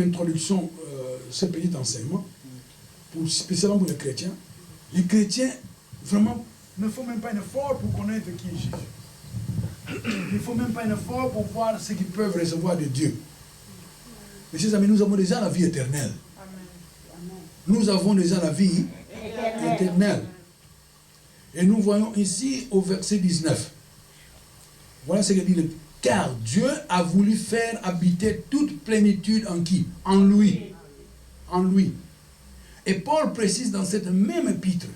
Introduction, ce petit enseignement, spécialement pour les chrétiens. Les chrétiens, vraiment, ne font même pas un effort pour connaître qui est Jésus. Il ne faut même pas un effort pour voir ce qu'ils peuvent recevoir de Dieu. Mais chers amis, nous avons déjà la vie éternelle. Nous avons déjà la vie éternelle. Et nous voyons ici au verset 19. Voilà ce que dit le car Dieu a voulu faire habiter toute plénitude en qui? En lui. En lui. Et Paul précise dans cette même épître,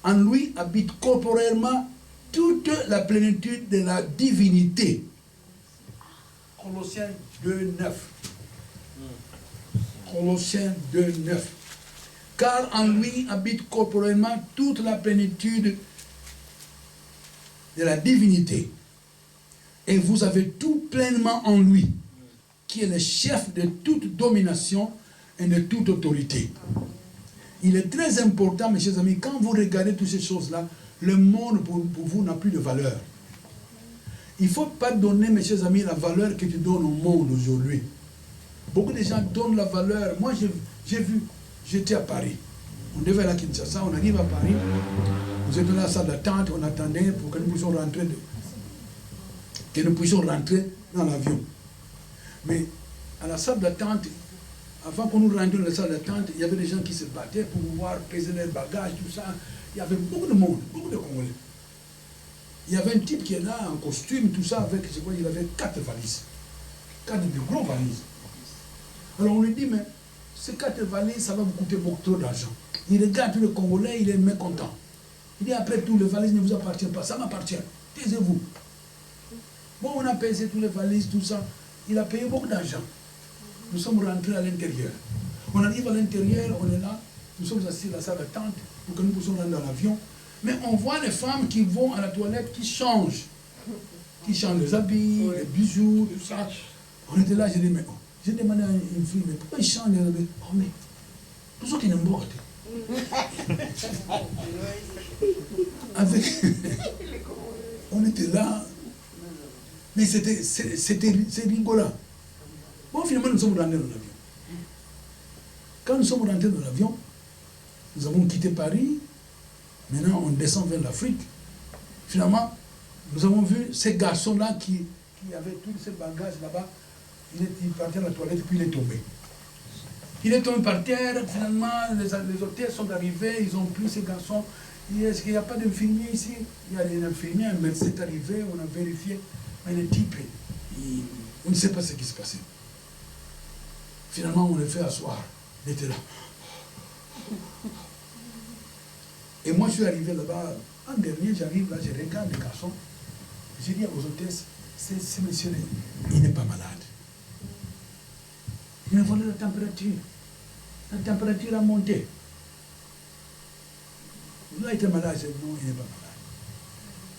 en lui habite corporellement toute la plénitude de la divinité. Colossiens 2,9. Colossiens 2,9. Car en lui habite corporellement toute la plénitude de la divinité. Et vous avez tout pleinement en lui, qui est le chef de toute domination et de toute autorité. Il est très important, mes chers amis, quand vous regardez toutes ces choses-là, le monde pour vous n'a plus de valeur. Il ne faut pas donner, mes chers amis, la valeur que tu donnes au monde aujourd'hui. Beaucoup de gens donnent la valeur. Moi, j'ai vu, j'étais à Paris. On devait aller à Kinshasa, on arrive à Paris. Nous étions dans la salle d'attente, on attendait pour que nous puissions rentrer dans l'avion. Mais à la salle d'attente, avant qu'on nous rendions dans la salle d'attente, il y avait des gens qui se battaient pour pouvoir peser leurs bagages, tout ça. Il y avait beaucoup de monde, beaucoup de Congolais. Il y avait un type qui est là, en costume, tout ça, avec, je crois, il avait 4 valises. 4 de gros valises. Alors on lui dit, mais ces 4 valises, ça va vous coûter beaucoup trop d'argent. Il regarde tous les Congolais, il est mécontent. Il dit, après tout, les valises ne vous appartiennent pas, ça m'appartient. Taisez-vous. Bon, on a pesé tous les valises, tout ça. Il a payé beaucoup d'argent. Nous sommes rentrés à l'intérieur. On arrive à l'intérieur, on est là. Nous sommes assis dans la salle d'attente pour que nous puissions rentrer dans l'avion. Mais on voit les femmes qui vont à la toilette, qui changent. Qui changent les habits, les bijoux, tout ça. On était là, j'ai dit, mais oh. J'ai demandé à une fille, mais pourquoi ils changent les habits? Oh, mais tout ça qui n'est pas. Avec... on était là. Mais c'est rigolant. Bon, finalement, nous sommes rentrés dans l'avion. Quand nous sommes rentrés dans l'avion, nous avons quitté Paris. Maintenant, on descend vers l'Afrique. Finalement, nous avons vu ces garçons-là qui avaient tous ces bagages là-bas. Il partait à la toilette, puis il est tombé. Il est tombé par terre. Finalement, les hôtels sont arrivés. Ils ont pris ces garçons. Est-ce qu'il n'y a pas d'infirmier ici? Il y a un infirmier, un médecin est arrivé. On a vérifié. Mais le type, on ne sait pas ce qui se passait. Finalement, on le fait asseoir. Il était là. Et moi, je suis arrivé là-bas. En dernier, j'arrive là, je regarde les garçons. J'ai dit aux hôtesses, ce monsieur, il n'est pas malade. Il a volé la température. La température a monté. Il a été malade. Je dis, non, il n'est pas malade.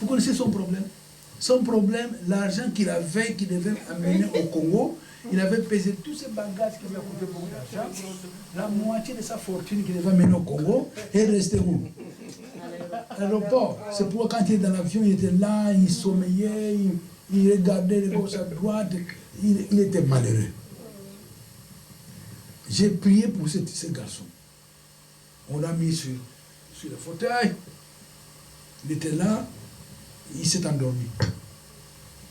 Vous connaissez son problème? Son problème, l'argent qu'il avait, qu'il devait amener au Congo, il avait pesé tous ses bagages qui avaient coûté beaucoup d'argent. La moitié de sa fortune qu'il devait amener au Congo est restée où? À l'aéroport. C'est pourquoi quand il était dans l'avion, il était là, il sommeillait, il regardait de gauche à droite, il était malheureux. J'ai prié pour ces garçons. On l'a mis sur le fauteuil. Il était là. Il s'est endormi.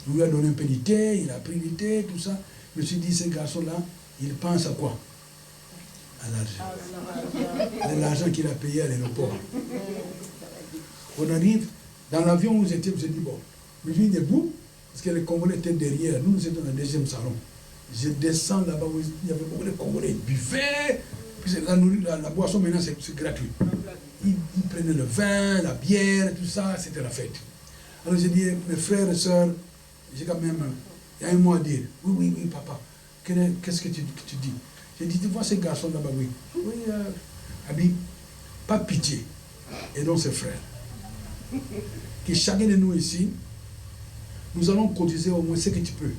On lui a donné un peu de thé, il a pris du thé, tout ça. Je me suis dit, ces garçons-là, ils pensent à quoi? À l'argent. À l'argent qu'il a payé à l'aéroport. On arrive, dans l'avion où j'étais, je me suis dit, bon, je suis debout, parce que les Congolais étaient derrière. Nous étions dans le deuxième salon. Je descends là-bas où il y avait beaucoup de Congolais. Ils buvaient. Puis la boisson, maintenant, c'est gratuit. Ils prenaient le vin, la bière, tout ça, c'était la fête. Alors j'ai dit, mes frères et sœurs, j'ai quand même, il y a un mot à dire. Oui, papa. Qu'est-ce que tu dis? J'ai dit, tu vois ces garçons là-bas, oui. Oui, Abi, pas pitié. Et donc ses frères. Que chacun de nous ici, nous allons cotiser au moins ce que tu peux.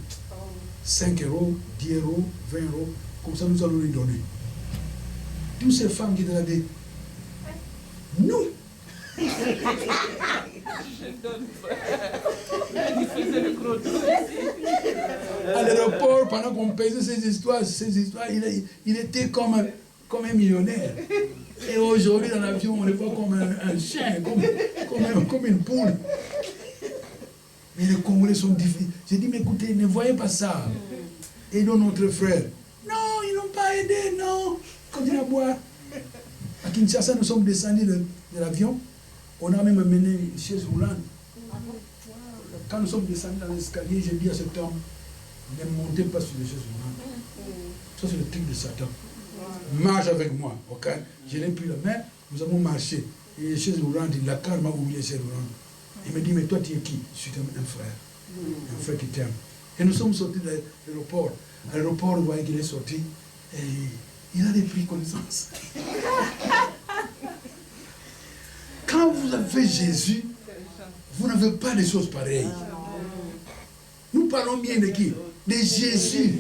5 euros, 10 euros, 20 euros. Comme ça, nous allons lui donner. Toutes ces femmes qui étaient là, nous, À l'aéroport, pendant qu'on pesait ces histoires, il était comme un millionnaire. Et aujourd'hui, dans l'avion, on le voit comme un chien, comme une poule. Mais les Congolais sont difficiles. J'ai dit, mais écoutez, ne voyez pas ça. Aidons notre frère. Non, ils n'ont pas aidé, non. Continuez à boire. À Kinshasa, nous sommes descendus de l'avion. On a même amené une chaise roulante. Quand nous sommes descendus dans l'escalier, j'ai dit à cet homme, ne montez pas sur les chaises roulantes. Ça, c'est le truc de Satan. Marche avec moi. Okay? Je n'ai pris la main, nous avons marché. Et les chaises roulantes, il a carrément oublié les chaises roulantes. Il me dit, mais toi, tu es qui? Je suis un frère. Un frère qui t'aime. Et nous sommes sortis de l'aéroport. À l'aéroport, vous voyez qu'il est sorti. Et il a pris connaissance. Quand vous avez Jésus, vous n'avez pas des choses pareilles. Nous parlons bien de qui? De Jésus.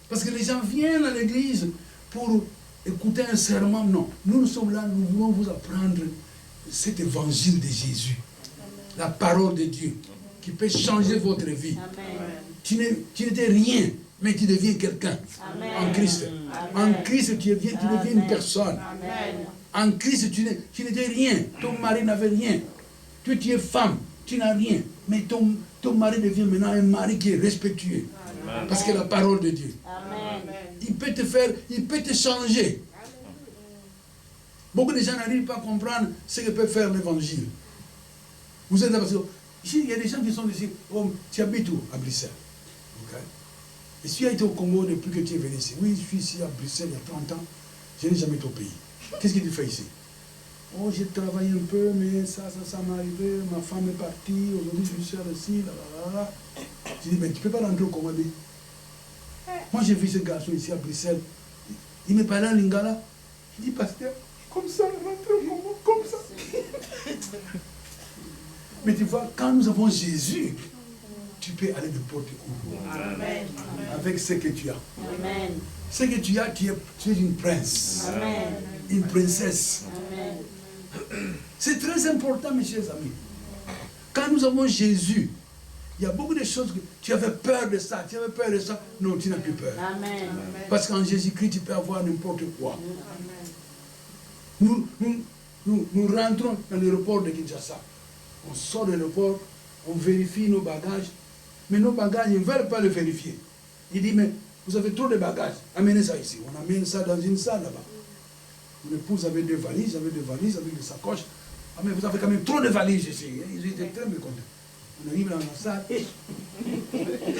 Parce que les gens viennent à l'église pour écouter un sermon. Non. Nous sommes là, nous voulons vous apprendre cet évangile de Jésus. La parole de Dieu qui peut changer votre vie. Tu n'étais rien, mais tu deviens quelqu'un en Christ. En Christ, tu deviens une personne. En Christ, tu n'étais rien. Ton mari n'avait rien. Tu es femme, tu n'as rien. Mais ton mari devient maintenant un mari qui est respectueux. Parce que la parole de Dieu. Il peut te changer. Beaucoup de gens n'arrivent pas à comprendre ce que peut faire l'évangile. Vous êtes là parce que ici, il y a des gens qui sont ici. Oh, tu habites où? À Bruxelles. Okay. Et si tu as été au Congo depuis que tu es venu ici? Oui, je suis ici à Bruxelles il y a 30 ans. Je n'ai jamais été au pays. Qu'est-ce que tu fais ici? Oh, j'ai travaillé un peu, mais ça m'est arrivé. Ma femme est partie. Aujourd'hui, je suis ici. Je dis, mais tu ne peux pas rentrer au Congo. Moi, j'ai vu ce garçon ici à Bruxelles. Il me parlait en lingala. Il dit, pasteur, comme ça, rentrer au Congo, comme ça. Mais tu vois, quand nous avons Jésus, tu peux aller n'importe où. Amen. Avec ce que tu as. Amen. Ce que tu as, tu es une prince. Amen. Une princesse. Amen. C'est très important, mes chers amis. Quand nous avons Jésus, il y a beaucoup de choses que tu avais peur de ça, tu avais peur de ça. Non, tu n'as plus peur. Amen. Parce qu'en Jésus-Christ, tu peux avoir n'importe quoi. Nous rentrons dans l'aéroport de Kinshasa. On sort de l'aéroport, on vérifie nos bagages. Mais nos bagages, ils ne veulent pas le vérifier. Il dit, mais vous avez trop de bagages. Amenez ça ici. On amène ça dans une salle là-bas. Mon épouse avait des valises, avec des sacoches. Ah, mais vous avez quand même trop de valises ici. Ils étaient très mécontents. On arrive dans la salle.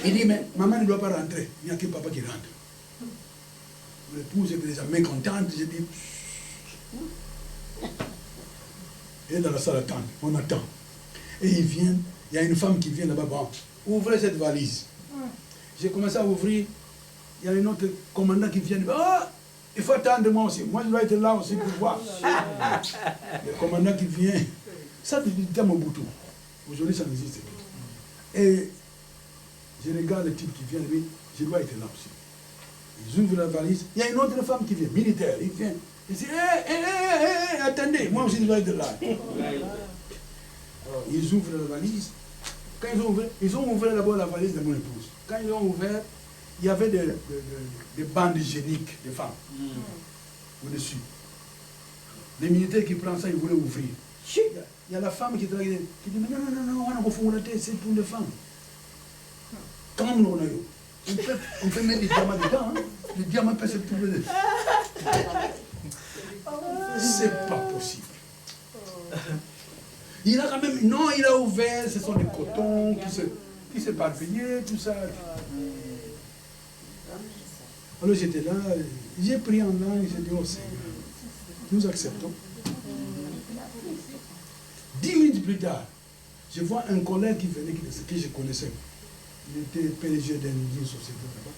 Il dit, mais maman ne doit pas rentrer. Il n'y a que papa qui rentre. Mon épouse était déjà mécontente. J'ai dit, elle est dans la salle d'attente. On attend. Et ils viennent. Il y a une femme qui vient là-bas. Bon, ouvrez cette valise. J'ai commencé à ouvrir. Il y a un autre commandant qui vient. Oh, il faut attendre moi aussi. Moi, je dois être là aussi pour voir. Le commandant qui vient. Ça, c'est mon bouton. Aujourd'hui, ça n'existe plus. Et je regarde le type qui vient, lui, je dois être là aussi. Ils ouvrent la valise. Il y a une autre femme qui vient, militaire. Il vient. Il dit, attendez, moi aussi, je dois être là. Alors, ils ouvrent la valise. Quand ils ont ouvert d'abord la valise de mon épouse. Quand ils ont ouvert, il y avait des bandes hygiéniques de femmes au-dessus. Les militaires qui prennent ça, ils voulaient ouvrir. Il y a la femme qui dit, mais non, c'est pour les femmes. Quand on peut mettre des diamants dedans, hein. Les diamants peuvent se trouver. C'est pas possible. Il a quand même, non, il a ouvert, ce sont des cotons qui se parpeillaient, tout ça. Alors j'étais là, j'ai pris en langue, j'ai dit, oh Seigneur, nous acceptons. 10 minutes plus tard, je vois un collègue qui venait, que je connaissais. Il était PDG d'une société là-bas,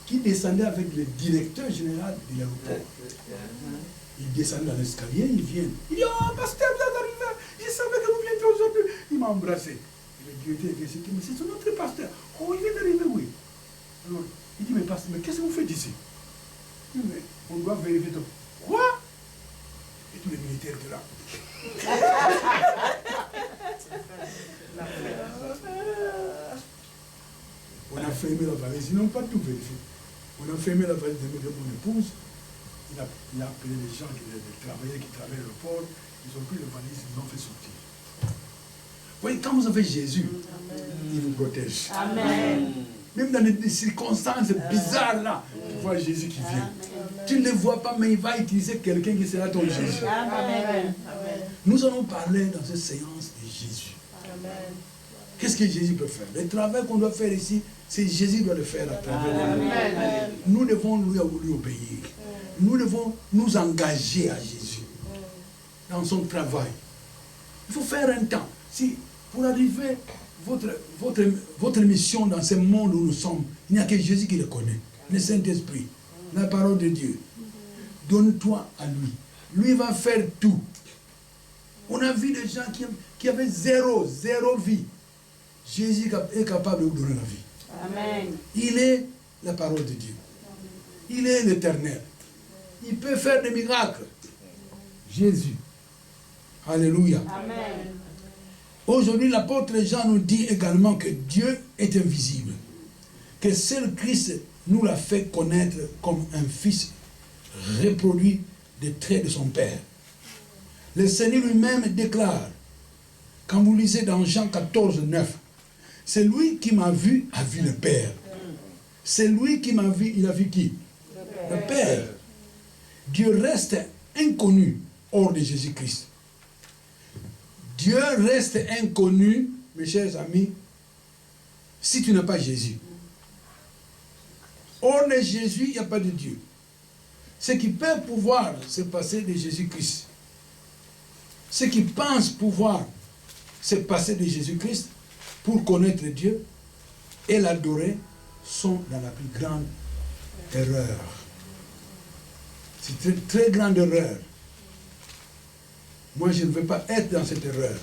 qui descendait avec le directeur général de l'aéroport. Il descend dans l'escalier, il vient. Il dit, oh, pasteur, vous êtes arrivé, je savais que vous viendrez aujourd'hui. Il m'a embrassé. Le directeur est venu, mais c'est notre pasteur. Oh, il vient d'arriver, oui. Alors, il dit, mais pasteur, mais qu'est-ce que vous faites ici? Il dit, mais on doit vérifier tout. Quoi? Et tous les militaires étaient là. On a fermé la valise, ils n'ont pas tout vérifié. On a fermé la valise de mon épouse. Il a appelé les gens, les travailleurs qui travaillaient le port. Ils ont pris la valise, ils l'ont fait sortir. Vous voyez, quand vous avez Jésus, il vous protège. Amen. Même dans des circonstances bizarres là, tu vois Jésus qui vient. Tu ne le vois pas, mais il va utiliser quelqu'un qui sera ton Jésus. Amen. Nous allons parler dans cette séance de Jésus. Qu'est-ce que Jésus peut faire? Le travail qu'on doit faire ici, c'est Jésus qui doit le faire à travers nous. Nous devons lui obéir. Nous devons nous engager à Jésus dans son travail. Il faut faire un temps. Si pour arriver votre mission dans ce monde où nous sommes, il n'y a que Jésus qui le connaît, le Saint-Esprit, la parole de Dieu. Donne-toi à lui. Lui va faire tout. On a vu des gens qui avaient zéro vie. Jésus est capable de vous donner la vie. Amen. Il est la parole de Dieu. Il est l'Éternel. Il peut faire des miracles. Jésus. Alléluia. Amen. Aujourd'hui, l'apôtre Jean nous dit également que Dieu est invisible. Que seul Christ nous l'a fait connaître comme un fils reproduit des traits de son Père. Le Seigneur lui-même déclare, quand vous lisez dans Jean 14, 9, c'est lui qui m'a vu, a vu le Père. C'est lui qui m'a vu, il a vu qui? Le Père. Dieu reste inconnu hors de Jésus-Christ. Dieu reste inconnu, mes chers amis, si tu n'as pas Jésus. Hors de Jésus, il n'y a pas de Dieu. Ce qui peut pouvoir se passer de Jésus-Christ, ce qui pense pouvoir se passer de Jésus-Christ pour connaître Dieu et l'adorer sont dans la plus grande erreur. C'est une très grande erreur. Moi, je ne veux pas être dans cette erreur.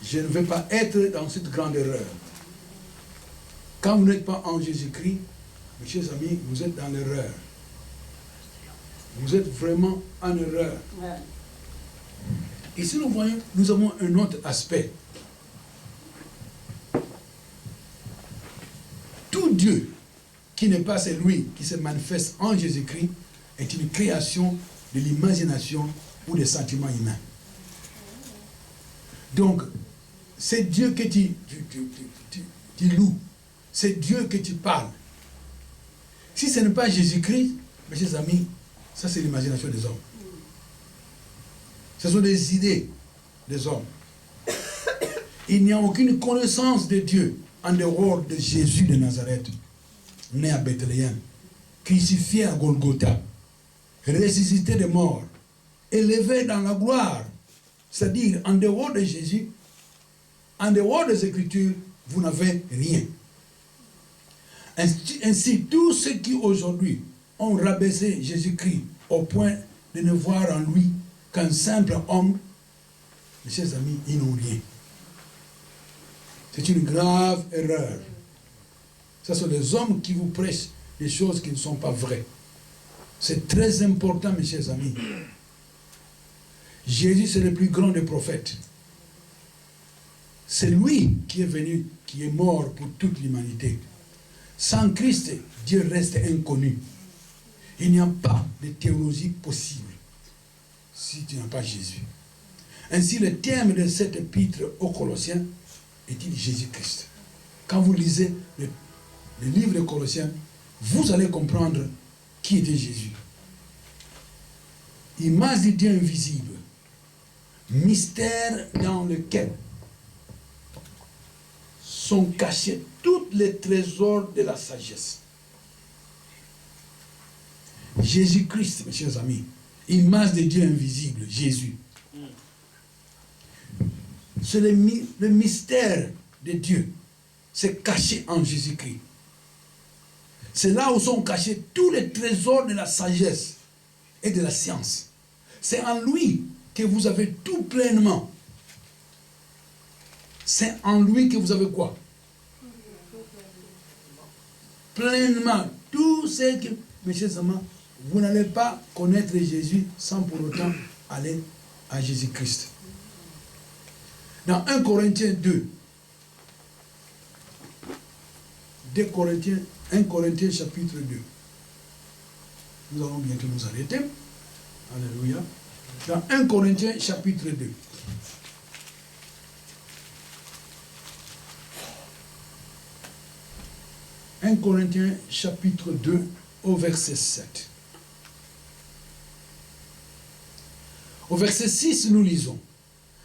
Je ne veux pas être dans cette grande erreur. Quand vous n'êtes pas en Jésus-Christ, mes chers amis, vous êtes dans l'erreur. Vous êtes vraiment en erreur. Ici, nous voyons, nous avons un autre aspect. Tout Dieu qui n'est pas celui qui se manifeste en Jésus-Christ est une création de l'imagination ou des sentiments humains. Donc, c'est Dieu que tu loues. C'est Dieu que tu parles. Si ce n'est pas Jésus-Christ, mes chers amis, ça c'est l'imagination des hommes. Ce sont des idées des hommes. Il n'y a aucune connaissance de Dieu en dehors de Jésus de Nazareth, né à Bethléem, crucifié à Golgotha, ressuscité des morts, élevé dans la gloire. C'est-à-dire, en dehors de Jésus, en dehors des Écritures, vous n'avez rien. Ainsi, tous ceux qui aujourd'hui ont rabaissé Jésus-Christ au point de ne voir en lui qu'un simple homme, mes chers amis, ils n'ont rien. C'est une grave erreur. Ce sont des hommes qui vous prêchent des choses qui ne sont pas vraies. C'est très important, mes chers amis. Jésus, c'est le plus grand des prophètes. C'est lui qui est venu, qui est mort pour toute l'humanité. Sans Christ, Dieu reste inconnu. Il n'y a pas de théologie possible si tu n'as pas Jésus. Ainsi, le thème de cet épître aux Colossiens est-il Jésus-Christ. Quand vous lisez le livre de Colossiens, vous allez comprendre qui était Jésus. Image du Dieu invisible, mystère dans lequel sont cachés tous les trésors de la sagesse. Jésus-Christ, mes chers amis, image de Dieu invisible, Jésus. C'est le mystère de Dieu. C'est caché en Jésus-Christ. C'est là où sont cachés tous les trésors de la sagesse et de la science. C'est en lui que vous avez tout pleinement. C'est en lui que vous avez quoi? Pleinement. Tout ce que, mes chers amis, vous n'allez pas connaître Jésus sans pour autant aller à Jésus-Christ. Dans 1 Corinthiens 2, 1 Corinthiens chapitre 2. Nous allons bientôt nous arrêter. Alléluia. Dans 1 Corinthiens chapitre 2. « 1 Corinthiens chapitre 2 au verset 7. Au verset 6, nous lisons.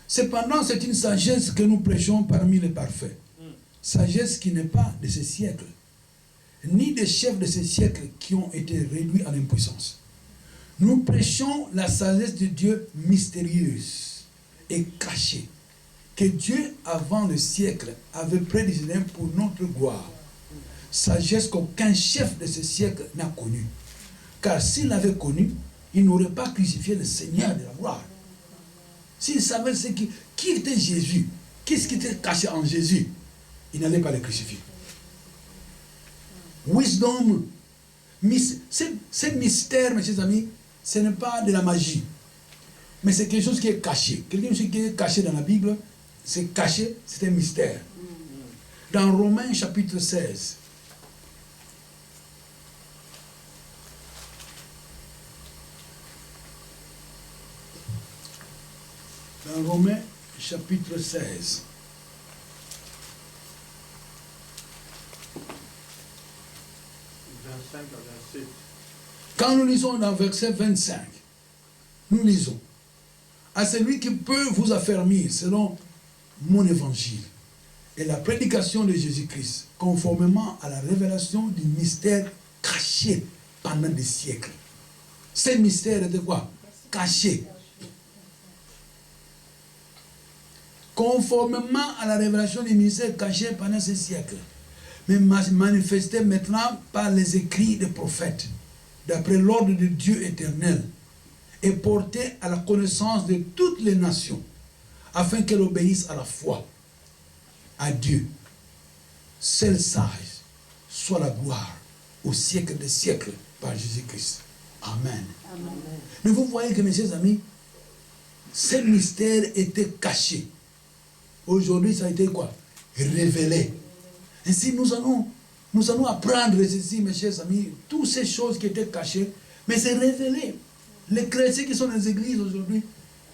Cependant, c'est une sagesse que nous prêchons parmi les parfaits. Sagesse qui n'est pas de ce siècle, ni des chefs de ce siècle qui ont été réduits à l'impuissance. Nous prêchons la sagesse de Dieu mystérieuse et cachée, que Dieu, avant le siècle, avait prédestiné pour notre gloire. Sagesse qu'aucun chef de ce siècle n'a connue. Car s'il l'avait connue, il n'aurait pas crucifié le Seigneur de la gloire. S'il savait qui était Jésus, qu'est-ce qui était caché en Jésus, il n'allait pas le crucifier. Wisdom, ce mystère, mes chers amis, ce n'est pas de la magie, mais c'est quelque chose qui est caché. Quelque chose qui est caché dans la Bible, c'est caché, c'est un mystère. Dans Romains chapitre 16, dans Romains chapitre 16, quand nous lisons dans verset 25, nous lisons: à celui qui peut vous affermir selon mon évangile et la prédication de Jésus-Christ, conformément à la révélation du mystère caché pendant des siècles. Ce mystère était quoi? Caché. Conformément à la révélation du mystère caché pendant ces siècles, mais manifesté maintenant par les écrits des prophètes, d'après l'ordre de Dieu éternel, et porté à la connaissance de toutes les nations, afin qu'elles obéissent à la foi, à Dieu, seul sage, soit la gloire au siècle des siècles par Jésus-Christ. Amen. Amen. Mais vous voyez que, mes chers amis, ce mystère était caché. Aujourd'hui, ça a été quoi? Révélé. Ainsi, nous allons apprendre ceci, mes chers amis, toutes ces choses qui étaient cachées, mais c'est révélé. Les chrétiens qui sont dans les églises aujourd'hui,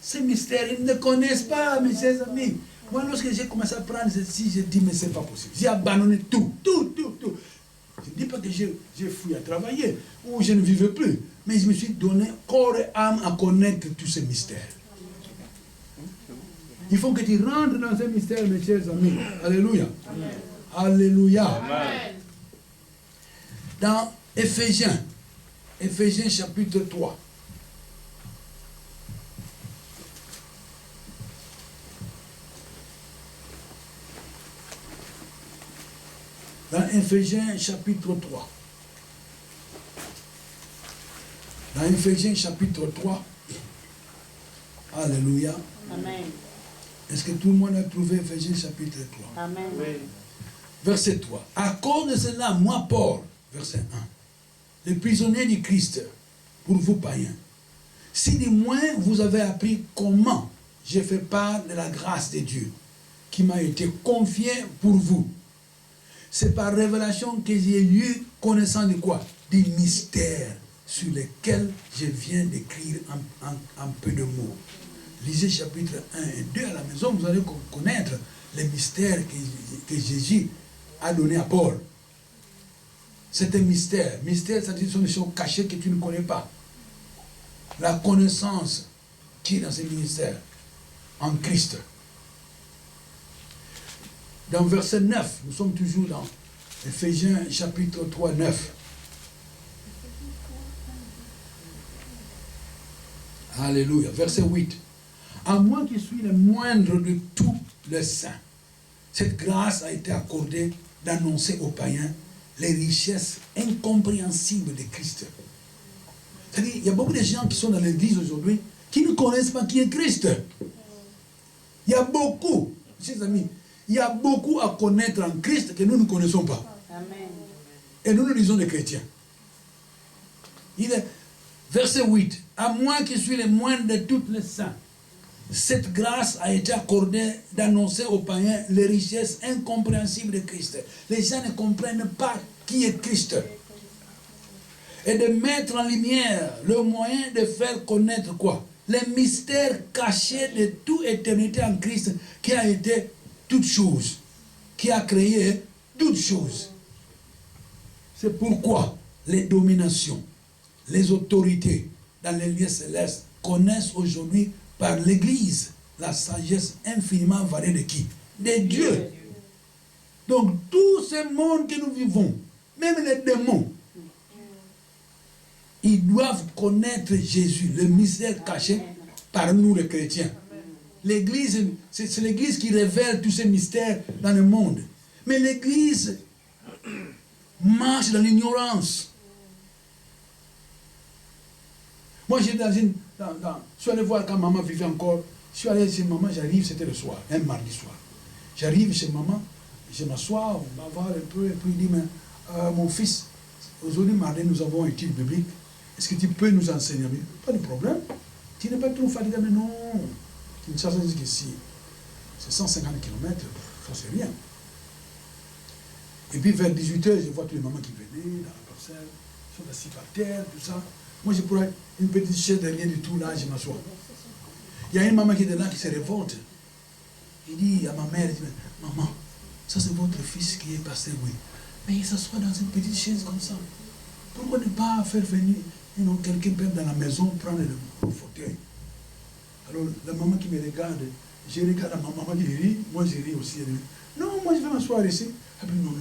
ces mystères, ils ne connaissent pas, mes chers amis. Moi, lorsque j'ai commencé à apprendre ceci, j'ai dit, mais c'est pas possible. J'ai abandonné tout. Je ne dis pas que j'ai fui à travailler, ou je ne vivais plus, mais je me suis donné corps et âme à connaître tous ces mystères. Il faut que tu rentres dans ces mystères, mes chers amis. Alléluia. Amen. Alléluia. Amen. Dans Éphésiens chapitre 3. Dans Éphésiens chapitre 3. Dans Éphésiens chapitre 3. Alléluia. Amen. Est-ce que tout le monde a trouvé Éphésiens chapitre 3? Amen. Oui. Verset 3. À cause de cela, moi, Paul, verset 1, le prisonnier du Christ, pour vous païens, si du moins vous avez appris comment j'ai fait part de la grâce de Dieu, qui m'a été confiée pour vous, c'est par révélation que j'ai eu connaissance de quoi? Des mystères sur lesquels je viens d'écrire un peu de mots. Lisez chapitre 1 et 2 à la maison, vous allez connaître les mystères que Jésus a donné à Paul. C'est un mystère. Mystère, c'est-à-dire sont des choses cachées que tu ne connais pas. La connaissance qui est dans ces mystères en Christ. Dans verset 9, nous sommes toujours dans Éphésiens chapitre 3, 9. Alléluia. Verset 8. À moi qui suis le moindre de tous les saints, cette grâce a été accordée d'annoncer aux païens les richesses incompréhensibles de Christ. C'est-à-dire, il y a beaucoup de gens qui sont dans l'église aujourd'hui qui ne connaissent pas qui est Christ. Il y a beaucoup, chers amis, il y a beaucoup à connaître en Christ que nous ne connaissons pas. Amen. Et nous disons des chrétiens. Il est, verset 8. à moi qui suis le moindre de tous les saints, cette grâce a été accordée d'annoncer aux païens les richesses incompréhensibles de Christ. Les gens ne comprennent pas qui est Christ. Et de mettre en lumière le moyen de faire connaître quoi? Les mystères cachés de toute éternité en Christ, qui a été toute chose, qui a créé toutes choses. C'est pourquoi les dominations, les autorités dans les lieux célestes connaissent aujourd'hui par l'Église la sagesse infiniment variée de qui? De Dieu. Donc tout ce monde que nous vivons, même les démons, ils doivent connaître Jésus, le mystère caché par nous les chrétiens. L'Église, c'est l'Église qui révèle tous ces mystères dans le monde. Mais l'Église marche dans l'ignorance. Moi, j'étais je suis allé voir quand maman vivait encore. Je suis allé chez maman, j'arrive, c'était le soir, un mardi soir. J'arrive chez maman, je m'assois, on va voir un peu, et puis il dit, mais mon fils, aujourd'hui, mardi, nous avons une étude biblique. Est-ce que tu peux nous enseigner? Pas de problème. Tu n'es pas trop fatigué, mais non. Kinshasa dit qu'ici, c'est 150 km, ça c'est rien. Et puis vers 18h, je vois tous les mamans qui venaient dans la parcelle, ils sont assis par terre, tout ça. Moi, je pourrais une petite chaise de rien du tout, là, je m'assois. Il y a une maman qui était là, qui se révolte. Il dit à ma mère, il dit, maman, ça c'est votre fils qui est passé, oui. Mais il s'assoit dans une petite chaise comme ça. Pourquoi ne pas faire venir quelqu'un dans la maison, prendre le fauteuil? Alors, la maman qui me regarde, je regarde la maman qui rit, moi je ris aussi. Elle dit, non, moi je vais m'asseoir ici. Elle dit, non,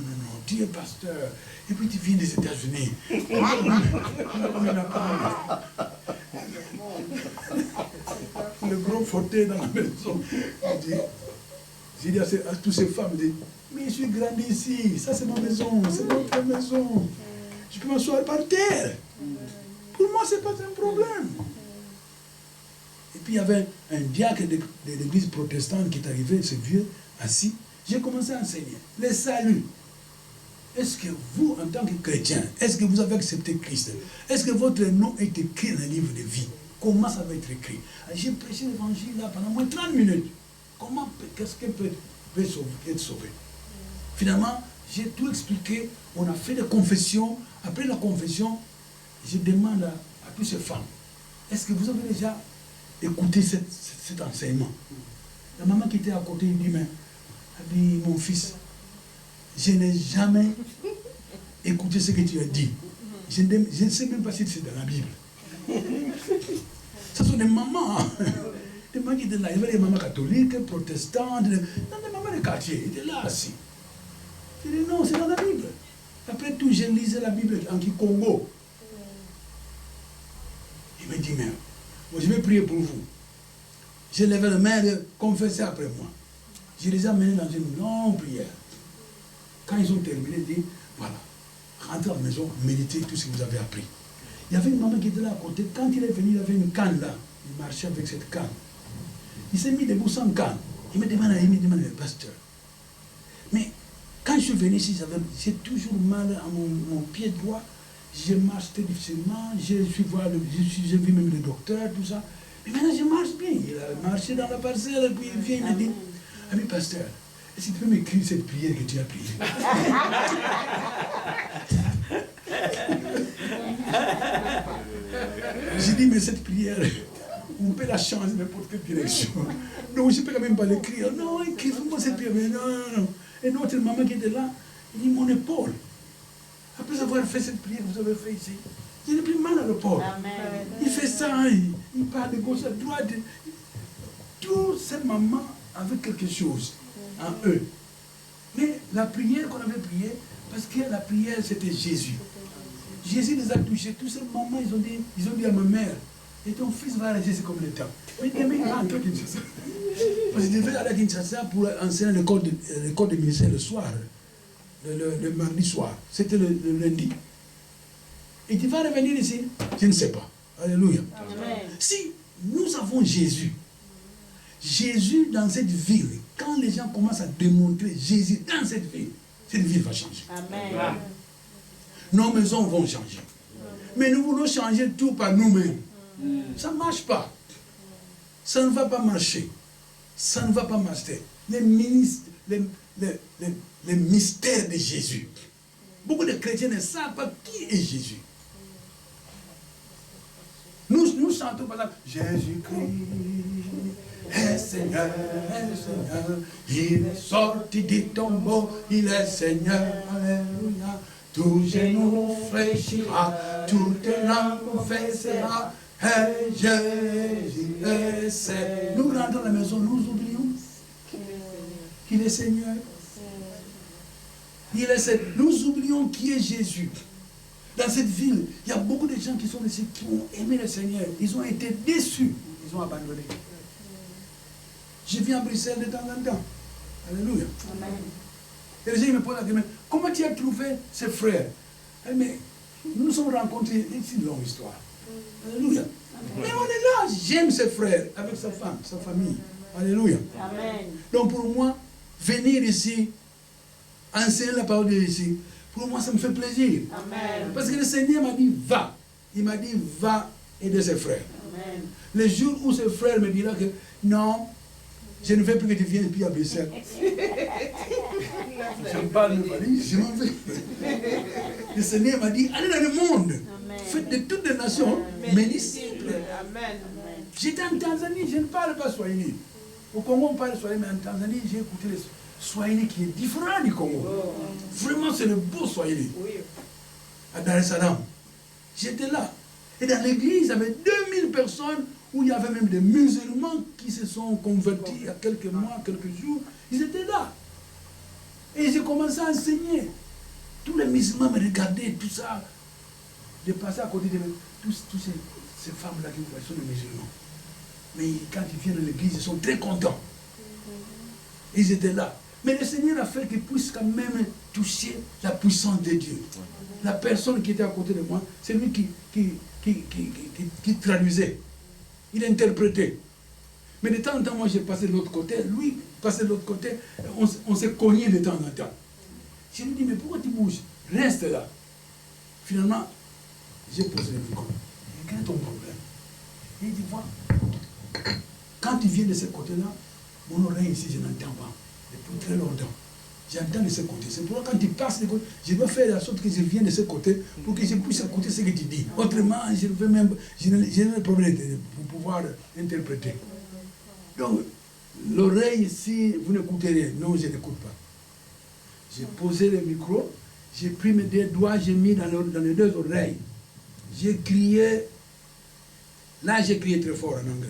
tu es pasteur, et puis tu viens des États-Unis. Le gros fauteuil dans la maison. J'ai dit à toutes ces femmes, je dis, mais je suis grandi ici, ça c'est ma maison, c'est notre maison. Je peux m'asseoir par terre. Pour moi, ce n'est pas un problème. Et puis il y avait un diacre de l'église protestante qui est arrivé, ce vieux, assis. J'ai commencé à enseigner. Le salut. Est-ce que vous, en tant que chrétien, est-ce que vous avez accepté Christ? Est-ce que votre nom est écrit dans le livre de vie? Comment ça va être écrit? J'ai prêché l'évangile là pendant moins de 30 minutes. Comment, qu'est-ce qu'elle peut être sauvé? Finalement, j'ai tout expliqué. On a fait des confessions. Après la confession, je demande à toutes ces femmes, est-ce que vous avez déjà écouté cet enseignement? La maman qui était à côté, elle dit, mais elle dit, mon fils, je n'ai jamais écouté ce que tu as dit. Je ne sais même pas si c'est dans la Bible. Ce sont des mamans. Des mamans qui étaient là. Il y avait des mamans catholiques, protestantes, des mamans de quartier. Ils étaient là assis. Je dis, non, c'est dans la Bible. Après tout, je lisais la Bible en Congo. Il me dit, mais moi, je vais prier pour vous. J'ai levé la main et confessé après moi. Je les ai amenés dans une longue prière. Quand ils ont terminé, ils disent, voilà, rentrez à la maison, méditez tout ce que vous avez appris. Il y avait une maman qui était là à côté. Quand il est venu, il avait une canne là. Il marchait avec cette canne. Il s'est mis debout sans canne. Il me demande, le pasteur. Mais quand je suis venu ici, j'ai toujours mal à mon pied droit. Je marche très difficilement. J'ai vu même le docteur, tout ça. Mais maintenant, je marche bien. Il a marché dans la parcelle, et puis il vient, il me dit, ami pasteur, est-ce que tu peux m'écrire cette prière que tu as priée? J'ai dit, mais cette prière, on peut la changer n'importe quelle direction. Donc je ne peux quand même pas l'écrire. Non, écrivez-moi cette prière. Mais non. Et notre maman qui était là, il dit, mon épaule. Après avoir fait cette prière que vous avez fait ici, je n'ai plus mal à l'épaule. Il fait ça, il parle de gauche à droite. Toutes ces mamans avaient quelque chose en eux. Mais la prière qu'on avait priée, parce que la prière c'était Jésus. Jésus les a touchés. Tous ces mamans, ils ont dit à ma mère, et ton fils va rester comme le temps. Mais demain, il rentre à Kinshasa. Parce qu'il devait aller à Kinshasa pour enseigner l'école de ministère le soir, le mardi soir. C'était le lundi. Et tu vas revenir ici? Je ne sais pas. Alléluia. Amen. Si nous avons Jésus, dans cette ville, quand les gens commencent à démontrer Jésus dans cette ville va changer. Amen. Nos maisons vont changer. Mais nous voulons changer tout par nous-mêmes. Ça ne marche pas. Ça ne va pas marcher. Ça ne va pas marcher. Les mystères de Jésus. Beaucoup de chrétiens ne savent pas qui est Jésus. Nous chantons par exemple, Jésus-Christ est Seigneur, il est sorti du tombeau, il est Seigneur, alléluia. Tout genou fléchira, toute langue confessera, et Jésus est Seigneur. Nous rentrons à la maison, nous oublions qu'il est Seigneur. Nous oublions qui est Jésus. Dans cette ville, il y a beaucoup de gens qui sont ici, qui ont aimé le Seigneur. Ils ont été déçus. Ils ont abandonné. Je viens à Bruxelles de temps en temps. Alléluia. Amen. Et les gens me posent la question, comment tu as trouvé ces frères? Mais nous nous sommes rencontrés, c'est une longue histoire. Alléluia. Amen. Mais on est là, j'aime ces frères, avec sa femme, sa famille. Alléluia. Amen. Donc pour moi, venir ici, enseigner la parole de Jésus, pour moi, ça me fait plaisir. Amen. Parce que le Seigneur m'a dit, va. Il m'a dit, va aider ses frères. Amen. Le jour où ses frères me diront que, non, je ne veux plus que tu viennes plus à Bruxelles. Je me parle de Paris, je m'en vais. Le Seigneur m'a dit, allez dans le monde. Amen. Faites de toutes les nations mes disciples. Amen. J'étais en Tanzanie, je ne parle pas Swahili. Au Congo, on parle Swahili, mais en Tanzanie, j'ai écouté les Swahili qui est différent du Congo. Vraiment, c'est le beau Swahili. À Dar es Salaam. J'étais là. Et dans l'église, il y avait 2000 personnes où il y avait même des musulmans qui se sont convertis il y a quelques mois, quelques jours. Ils étaient là. Et j'ai commencé à enseigner. Tous les musulmans me regardaient, tout ça. De passer à côté de tous ces femmes-là qui vous voyez sont des musulmans. Mais quand ils viennent dans l'église, ils sont très contents. Ils étaient là. Mais le Seigneur a fait qu'ils puissent quand même toucher la puissance de Dieu. La personne qui était à côté de moi, c'est lui qui traduisait. Il interprétait. Mais de temps en temps, moi j'ai passé de l'autre côté, lui passait de l'autre côté, on s'est cogné de temps en temps. Je lui dis, mais pourquoi tu bouges? Reste là. Finalement, j'ai posé le micro. Quel est ton problème? Et il dit, voilà, quand tu viens de ce côté-là, mon oreille ici, je n'entends pas. Depuis très longtemps. J'entends de ce côté. C'est pourquoi quand tu passes de côté, je dois faire la sorte que je vienne de ce côté pour que je puisse écouter ce que tu dis. Autrement, je n'ai pas de problème pour pouvoir interpréter. Donc, l'oreille, si vous n'écoutez rien, non, je n'écoute pas. J'ai posé le micro, j'ai pris mes deux doigts, j'ai mis dans les deux oreilles. J'ai crié, là j'ai crié très fort en anglais.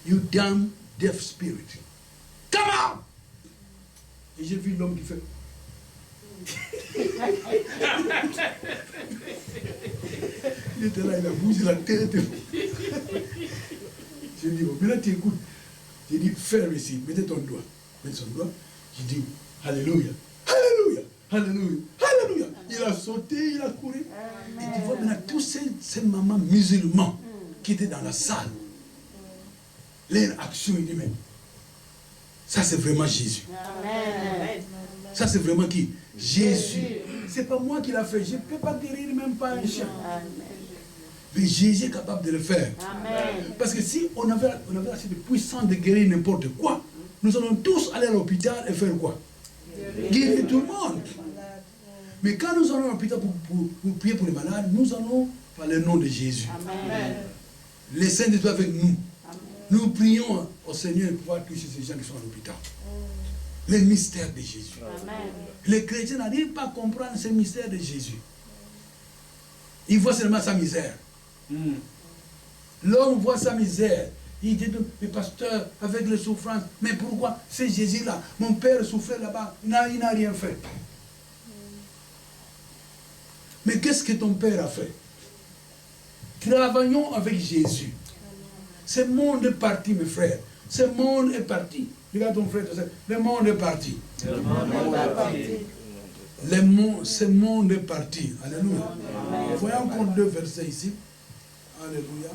You damn deaf spirit. Come on! Et j'ai vu l'homme qui fait. Il était là, il a bougé la tête. J'ai dit, oh, mais là tu écoutes. J'ai dit, fais ici, mettez ton doigt. Mets son doigt. J'ai dit, Alléluia, Alléluia, Alléluia, Alléluia. Il a sauté, il a couru. Et tu vois maintenant tous ces mamans musulmans qui étaient dans la salle. Leur action, il dit, mais ça c'est vraiment Jésus. Amen. Ça c'est vraiment qui? Jésus. C'est pas moi qui l'a fait. Je ne peux pas guérir même pas un chien. Mais Jésus est capable de le faire. Amen. Parce que si on avait assez de puissance de guérir n'importe quoi, nous allons tous aller à l'hôpital et faire quoi? Guérir tout le monde. Mais quand nous allons à l'hôpital pour prier pour les malades, nous allons par le nom de Jésus. Amen. Les saints de Dieu avec nous. Nous prions au Seigneur pour pouvoir toucher ces gens qui sont à l'hôpital. Les mystères de Jésus. Amen. Les chrétiens n'arrivent pas à comprendre ces mystères de Jésus. Ils voient seulement sa misère. L'homme voit sa misère. Il dit, mais pasteur, avec les souffrances, mais pourquoi c'est Jésus-là? Mon père souffrait là-bas, il n'a rien fait. Mais qu'est-ce que ton père a fait? Travaillons avec Jésus. Ce monde est parti, mes frères. Ce monde est parti. Regarde ton frère, le monde est parti. Le monde est parti. Ce monde est parti. Alléluia. Voyons encore 2 versets ici. Alléluia.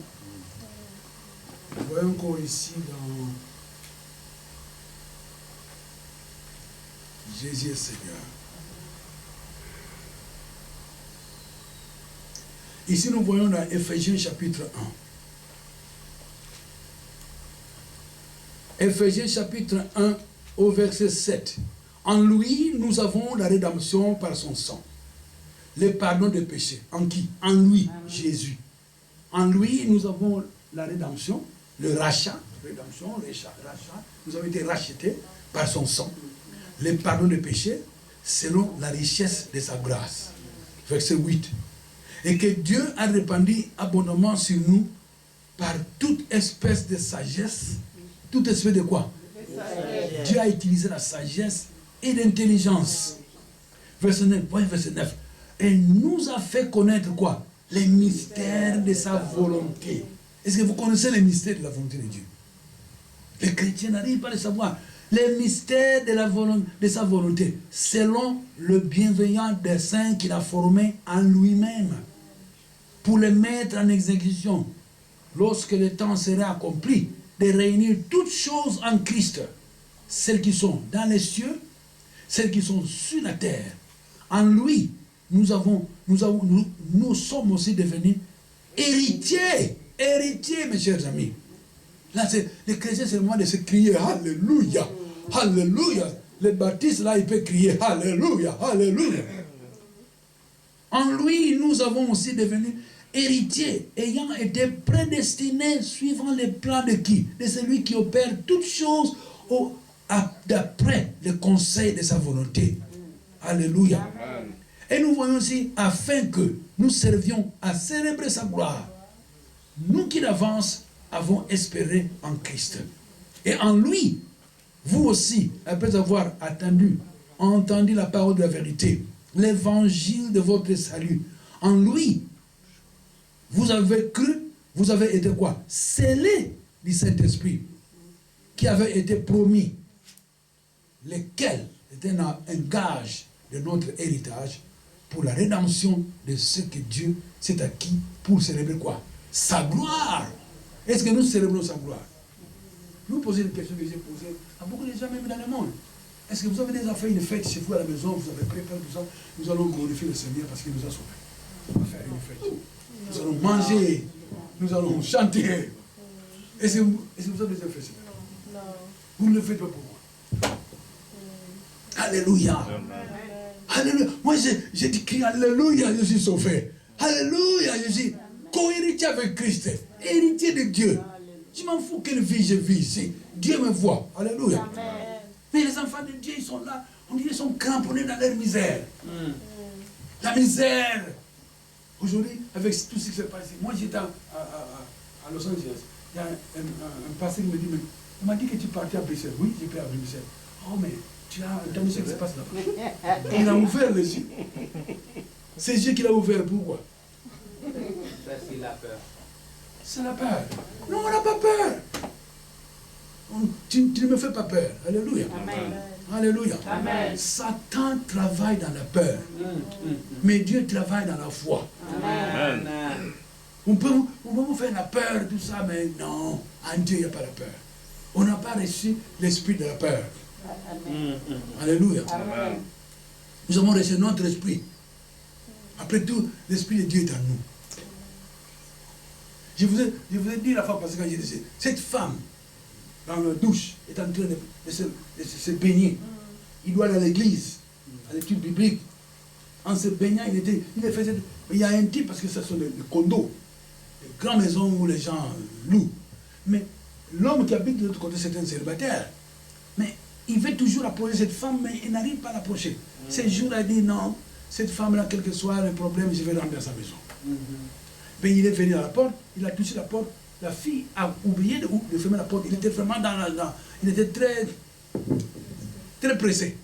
Voyons encore ici dans Jésus est Seigneur. Ici, nous voyons dans Éphésiens chapitre 1. Éphésiens chapitre 1 au verset 7. En lui, nous avons la rédemption par son sang. Le pardon des péchés. En qui? En lui, Jésus. En lui, nous avons la rédemption, le rachat, rédemption, rachat. Nous avons été rachetés par son sang. Le pardon des péchés, selon la richesse de sa grâce. Verset 8. Et que Dieu a répandu abondamment sur nous par toute espèce de sagesse. Toute espèce de quoi? Dieu a utilisé la sagesse et l'intelligence. Verset 9. Voyez verset 9. Et nous a fait connaître quoi? Les mystères de sa volonté. Est-ce que vous connaissez les mystères de la volonté de Dieu? Les chrétiens n'arrivent pas à le savoir. Les mystères de sa volonté, selon le bienveillant dessein qu'il a formé en lui-même, pour les mettre en exécution, lorsque le temps sera accompli, de réunir toutes choses en Christ, celles qui sont dans les cieux, celles qui sont sur la terre. En lui, nous sommes aussi devenus héritiers. Héritiers, mes chers amis. Là, les chrétiens, c'est le moment de se crier Alléluia. Alléluia. Les baptistes, là, ils peuvent crier Alléluia. Alléluia. En lui, nous avons aussi devenu héritiers, ayant été prédestinés suivant les plans de qui? De celui qui opère toutes choses d'après le conseil de sa volonté. Alléluia. Et nous voyons aussi, afin que nous servions à célébrer sa gloire, nous qui d'avance avons espéré en Christ. Et en lui, vous aussi, après avoir entendu la parole de la vérité, l'évangile de votre salut, en lui, vous avez cru, vous avez été quoi? Scellés du Saint-Esprit, qui avait été promis, lequel était un gage de notre héritage pour la rédemption de ce que Dieu s'est acquis pour célébrer quoi? Sa gloire. Est-ce que nous célébrons sa gloire? Je vous posez une question que j'ai posée à beaucoup de gens même dans le monde. Est-ce que vous avez déjà fait une fête chez vous à la maison, vous avez préparé tout ça? Nous allons glorifier le Seigneur parce qu'il nous a sauvés. On va faire une fête. Nous allons manger, nous allons chanter. Est-ce que vous avez déjà fait ça? Non. Vous ne le faites pas pour moi. Alléluia. Alléluia. Moi, j'ai dit crie Alléluia, je suis sauvé. Alléluia, je suis co-héritier avec Christ, héritier de Dieu. Je m'en fous quelle vie je vis ici. Dieu me voit. Alléluia. Amen. Mais les enfants de Dieu, ils sont là. On dit qu'ils sont cramponnés dans leur misère. La misère. Aujourd'hui, avec tout ce qui s'est passé, moi j'étais à Los Angeles. Il y a un pasteur qui me dit, mais on m'a dit que tu partais à Bruxelles. Oui, j'ai pris à Bruxelles. Oh, mais tu as entendu ce qui se passe là-bas. Il a ouvert les yeux. C'est Dieu qui l'a ouvert. Pourquoi? C'est la peur. C'est la peur. Non, on n'a pas peur. Tu ne me fais pas peur. Alléluia. Amen. Alléluia. Amen. Satan travaille dans la peur. Mais Dieu travaille dans la foi. Amen. On peut vous faire la peur, tout ça, mais non. En Dieu, il n'y a pas la peur. On n'a pas reçu l'esprit de la peur. Amen. Alléluia. Amen. Nous avons reçu notre esprit. Après tout, l'esprit de Dieu est en nous. Je vous ai dit la fois passée quand j'ai dit, cette femme, dans la douche, est en train de se baigner. Il doit aller à l'église, à l'étude biblique. En se baignant, il y a un type, parce que ce sont des condos, des grandes maisons où les gens louent. Mais l'homme qui habite de l'autre côté, c'est un célibataire. Mais il veut toujours approcher cette femme, mais il n'arrive pas à l'approcher. Ce jour, il a dit non, cette femme-là, quel que soit le problème, je vais rentrer à sa maison. Mais il est venu à la porte, il a touché la porte. La fille a oublié de fermer la porte. Il était vraiment il était très, très pressé.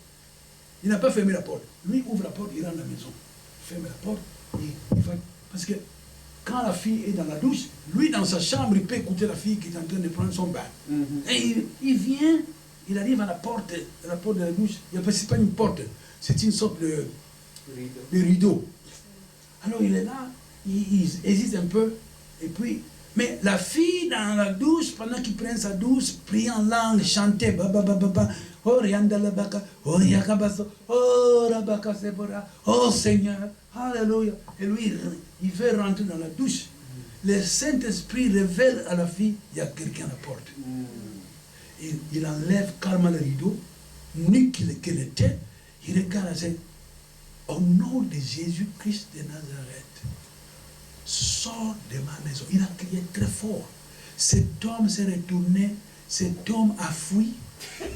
Il n'a pas fermé la porte. Lui ouvre la porte, il rentre à la maison. Il ferme la porte, il va. Parce que quand la fille est dans la douche, lui dans sa chambre, il peut écouter la fille qui est en train de prendre son bain. Et il vient, il arrive à la porte de la douche. Ce n'est pas une porte, c'est une sorte de rideau. Alors il est là, il hésite un peu, et puis, Mais la fille dans la douche, pendant qu'il prend sa douche, prie en langue, chantait, oh Riandalabaka, oh Yakabaso, oh Rabaka Sebora, oh Seigneur, Alléluia. Et lui, il veut rentrer dans la douche. Le Saint-Esprit révèle à la fille, il y a quelqu'un à la porte. Il enlève calmement le rideau, nu qu'elle était, il regarde et dit, au nom de Jésus-Christ de Nazareth, sors de ma maison. Il a crié très fort. Cet homme s'est retourné, cet homme a fui.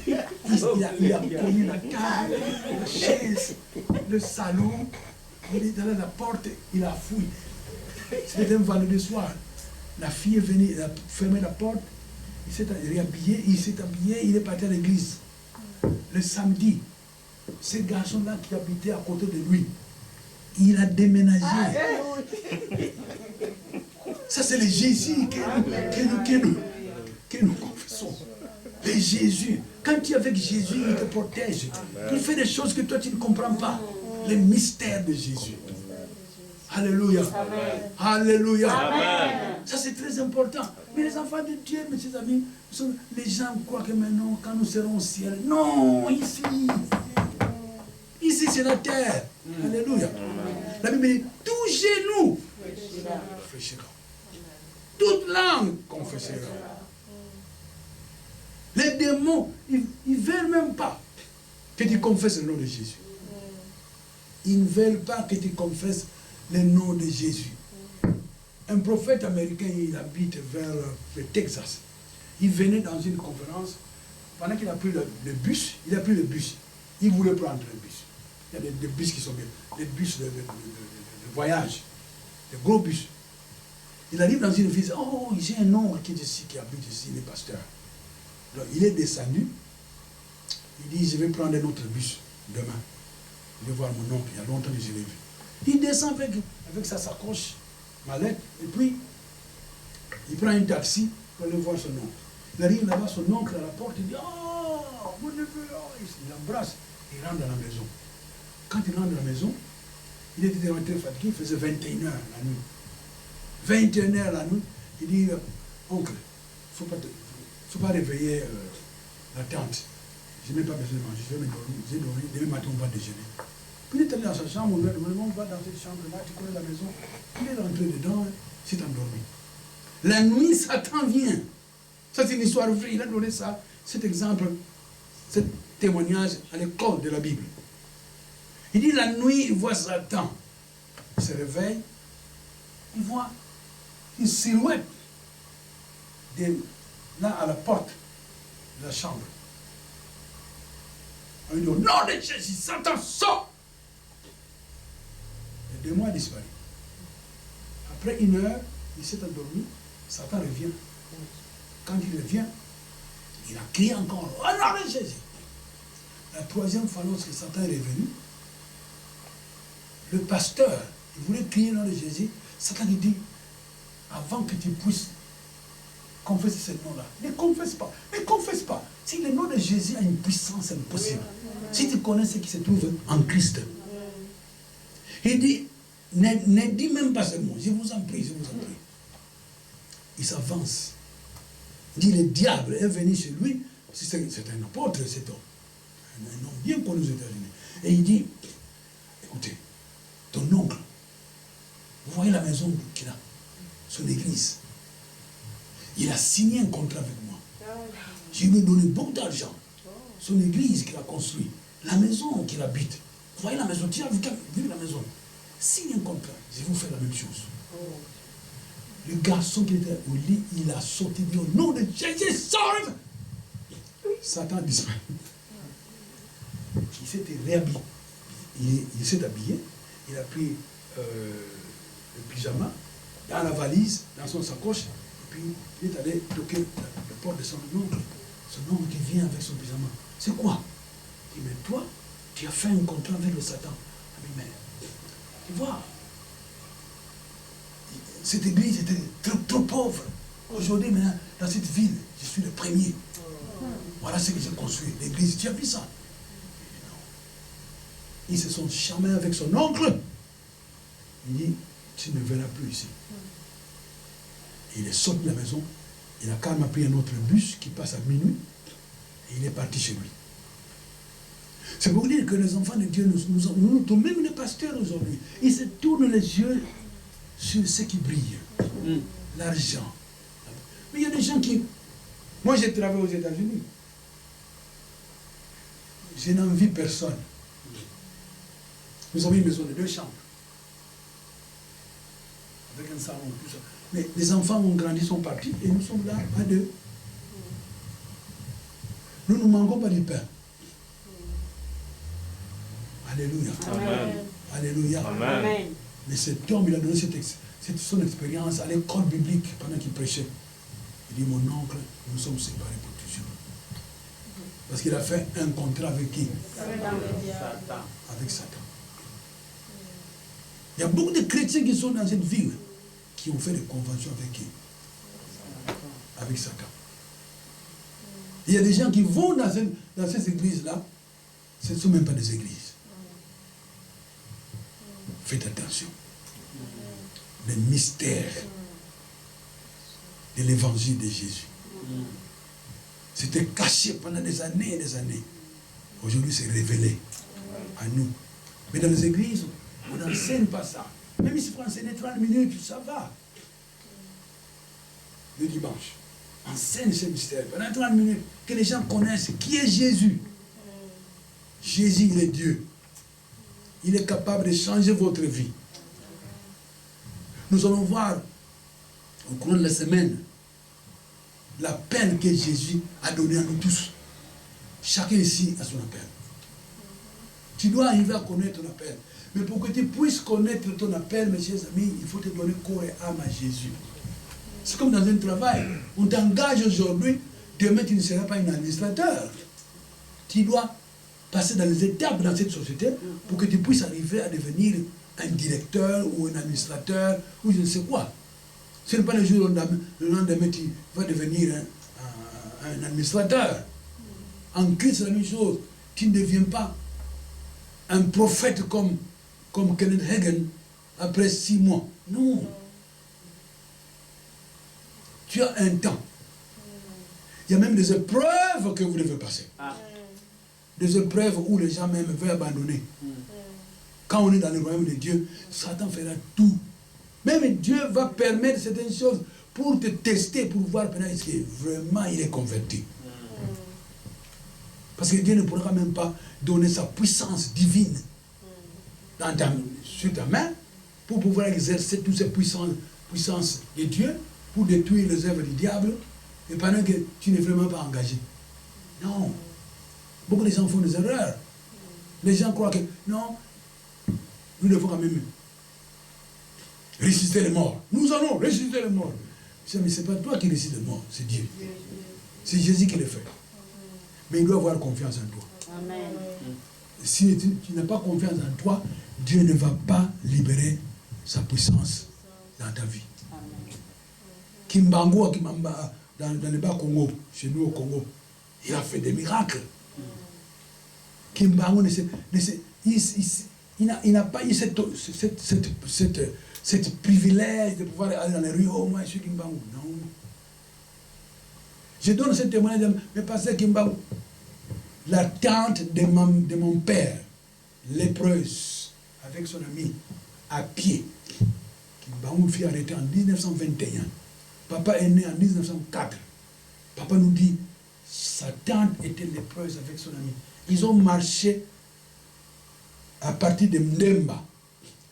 Il a cogné la table, la chaise, le salon. Il est allé à la porte, il a fui. C'était un vendredi soir. La fille est venue, elle a fermé la porte, il s'est réhabillé, il est parti à l'église. Le samedi, ce garçon-là qui habitait à côté de lui, il a déménagé. Ça, c'est le Jésus que nous confessons. Le Jésus. Quand tu es avec Jésus, il te protège. Il fait des choses que toi, tu ne comprends pas. Les mystères de Jésus. Alléluia. Amen. Alléluia. Amen. Ça, c'est très important. Mais les enfants de Dieu, mes chers amis, les gens croient que maintenant, quand nous serons au ciel, non, ici. Ici, c'est la terre. Alléluia. La Bible dit, tout genou fléchira. Toute langue confessera. Les démons, ils ne veulent même pas que tu confesses le nom de Jésus. Ils ne veulent pas que tu confesses le nom de Jésus. Un prophète américain, il habite vers le Texas. Il venait dans une conférence. Pendant qu'il a pris le bus, il voulait prendre le bus. Il y a des bus qui sont bien, des bus de voyage, des gros bus. Il arrive dans une ville, oh, j'ai un homme qui est ici, qui habite ici, il est pasteur. Alors, il est descendu, il dit, je vais prendre un autre bus demain. Je vais voir mon oncle, il y a longtemps que je l'ai vu. Il descend avec sa sacoche, mallette, et puis il prend un taxi pour aller voir son oncle. Il arrive là-bas, son oncle à la porte, il dit, oh, mon neveu, oh. Il l'embrasse, il rentre dans la maison. Quand il rentre dans la maison, il était très fatigué, il faisait 21h la nuit. 21h la nuit, il dit, oncle, il ne faut pas réveiller la tante. Je n'ai pas besoin de manger, je vais me dormir, j'ai dormi, demain matin on va déjeuner. Puis il est allé dans sa chambre, on va dans cette chambre-là, tu connais la maison. Il est rentré dedans, il s'est endormi. La nuit, Satan vient. Ça, c'est une histoire vraie. Il a donné ça, cet exemple, ce témoignage à l'école de la Bible. Il dit, la nuit, il voit Satan. Il se réveille, il voit une silhouette là à la porte de la chambre. On lui dit, au nom de Jésus, Satan sort. Le démon a disparu. Après 1 heure, il s'est endormi, Satan revient. Quand il revient, il a crié encore, au nom de Jésus. La 3e fois, lorsque Satan est revenu, le pasteur, il voulait crier au nom de Jésus. Satan lui dit, avant que tu puisses confesser ce nom-là, ne confesse pas, ne confesse pas. Si le nom de Jésus a une puissance impossible, si tu connais ce qui se trouve en Christ, il dit, ne dis même pas ce mot, je vous en prie, je vous en prie. Il s'avance. Il dit, le diable est venu chez lui, c'est un apôtre cet homme, un homme bien connu aux États-Unis. Et il dit, écoutez, ton oncle, vous voyez la maison qu'il a, son église. Il a signé un contrat avec moi. Je lui ai donné beaucoup d'argent. Son église qu'il a construite, la maison qu'il habite. Vous voyez la maison, tu as vu la maison. Signe un contrat, je vous fais la même chose. Le garçon qui était au lit, il a sauté, dit au nom de Jésus, sors! Satan a disparu. Il s'était réhabillé. Il s'est habillé, il a pris le pyjama dans la valise, dans son sacoche, et puis il est allé toquer la porte de son oncle. Son oncle qui vient avec son pyjama. C'est quoi? Il dit, mais toi, tu as fait un contrat avec le Satan. Il dit, mais tu vois, cette église était trop pauvre. Aujourd'hui, maintenant, dans cette ville, je suis le premier. Voilà ce que j'ai construit, l'église. Tu as vu ça? Ils se sont charmés avec son oncle. Il dit, tu ne verras plus ici. Il est sorti de la maison, il a carrément pris un autre bus qui passe à minuit, et il est parti chez lui. C'est pour dire que les enfants de Dieu, nous même les pasteurs aujourd'hui, ils se tournent les yeux sur ce qui brille, l'argent. Mais il y a des gens qui... Moi, j'ai travaillé aux États-Unis. Je n'envie personne. Nous avons une maison de 2 chambres. Avec un salon, tout ça. Mais les enfants ont grandi, sont partis, et nous sommes là à 2. Nous ne manquons pas du pain. Alléluia. Amen. Alléluia. Amen. Mais cet homme, il a donné son expérience à l'école biblique pendant qu'il prêchait. Il dit, mon oncle, nous sommes séparés pour toujours. Parce qu'il a fait un contrat avec qui? Satan. Avec Satan. Il y a beaucoup de chrétiens qui sont dans cette ville qui ont fait des conventions avec qui? Avec Satan. Il y a des gens qui vont dans ces églises-là, ce ne sont même pas des églises. Faites attention. Les mystères de l'évangile de Jésus. C'était caché pendant des années et des années. Aujourd'hui, c'est révélé à nous. Mais dans les églises, on n'enseigne pas ça. Même si il faut enseigner 30 minutes, ça va. Le dimanche, enseigne ce mystère pendant 30 minutes, que les gens connaissent qui est Jésus. Jésus, il est Dieu. Il est capable de changer votre vie. Nous allons voir au cours de la semaine l'appel que Jésus a donné à nous tous. Chacun ici a son appel. Tu dois arriver à connaître ton appel. Mais pour que tu puisses connaître ton appel, mes chers amis, il faut te donner corps et âme à Jésus. C'est comme dans un travail. On t'engage aujourd'hui, demain tu ne seras pas un administrateur. Tu dois passer dans les étapes dans cette société pour que tu puisses arriver à devenir un directeur ou un administrateur ou je ne sais quoi. Ce n'est pas le jour où le lendemain tu vas devenir un administrateur. En Christ, c'est la même chose. Tu ne deviens pas un prophète comme Kenneth Hagin après 6 mois. Non. Tu as un temps. Il y a même des épreuves que vous devez passer. Des épreuves où les gens même veulent abandonner. Quand on est dans le royaume de Dieu, Satan fera tout. Même Dieu va permettre certaines choses pour te tester, pour voir est-ce que vraiment il est converti. Parce que Dieu ne pourra même pas donner sa puissance divine sur ta main pour pouvoir exercer toutes ces puissances de Dieu pour détruire les œuvres du diable et pendant que tu n'es vraiment pas engagé. Non. Beaucoup de gens font des erreurs. Les gens croient que non, nous devons quand même ressusciter les morts. Nous allons ressusciter les morts. Mais ce n'est pas toi qui ressuscites les morts, c'est Dieu. C'est Jésus qui le fait. Mais il doit avoir confiance en toi. Amen. Si tu n'as pas confiance en toi, Dieu ne va pas libérer sa puissance dans ta vie. Kimbangu, dans le bas Congo, chez nous au Congo, il a fait des miracles. Kimbangu, il n'a pas eu cette privilège de pouvoir aller dans les rues. Oh, moi, je suis Kimbangu. Non. Je donne ce témoignage, mais pasteur Kimbangu, la tante de mon père, lépreuse, avec son ami, à pied. Kimbangu fut arrêté en 1921. Papa est né en 1904. Papa nous dit, sa tante était lépreuse avec son ami. Ils ont marché à partir de Mdemba,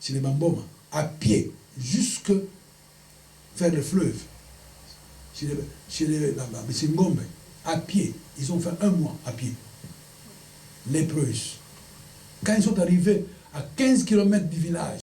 chez les Bamboma, à pied, jusque vers le fleuve, chez les Ngombe, à pied. Ils ont fait 1 mois à pied. Lépreuse. Quand ils sont arrivés à 15 km du village,